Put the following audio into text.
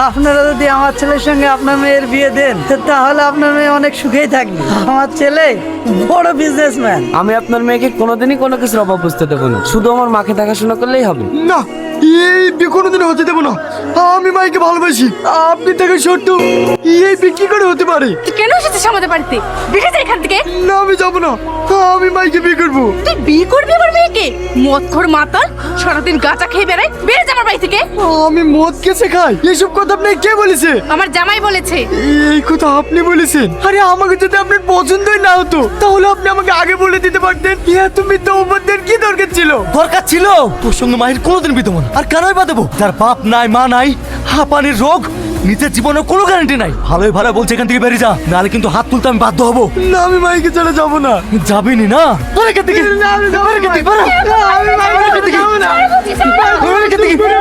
আপনারা যদি আমার ছেলের সঙ্গে আপনার মেয়ের বিয়ে দেন তাহলে আপনার মেয়ে অনেক সুখেই থাকবে। আমার ছেলে বড় বিজনেসম্যান। আমি আপনার মেয়েকে কোনোদিনই কোনো কিছুর অভাব বুঝতে দেবো না, শুধু আমার মাকে দেখাশোনা করলেই হবে। না, এই বিয়ে কোনোদিন হতে দেবো না। আমি মাইকে ভালোবাসি, আপনি থেকে সত্য এই বিয়ে কি করে হতে পারে? তুই কেন এসেছিস আমাদের বাড়িতে? বেরিয়ে যা এখান থেকে। না, আমি যাবো না। আমি মাইকে বিয়ে করবো। তুই বিয়ে করবি আমার মেয়েকে? মদখোর মাতাল, সারাদিন গাঁজা খেয়ে বেড়ায়। বেরিয়ে যা আমার বাড়ি থেকে। আমি মদ কেসে খাই? এসব কথা আপনি কে বলেছে? আমার জামাই বলেছে। এই কথা আপনি বলেছেন? আরে আমাকে যদি আপনার পছন্দই না হতো তাহলে আপনি আমাকে আগে বলে দিতে পারতেন। তুমি তো ওদের কি দরকার ছিল? দরকার ছিল তোর সঙ্গে মায়ের কোনোদিন বিদ্যমান আর কেনই বা দেবো? যার বাপ নাই মা নাই, হাঁপানির রোগ, নিজের জীবনের কোনো গ্যারান্টি নাই। ভালোই ভালো বলছে এখান থেকে বেরিয়ে যা, নাহলে কিন্তু হাত তুলতে আমি বাধ্য হবো। না, আমি মাইকে ছাড়া যাবো না। যাবিনি না? তোর এখান থেকে না, আমি যাবো তোর এখান থেকে না। বেরো। আমি মাইকে ছাড়া যাবো না। তোর এখান থেকে বেরো।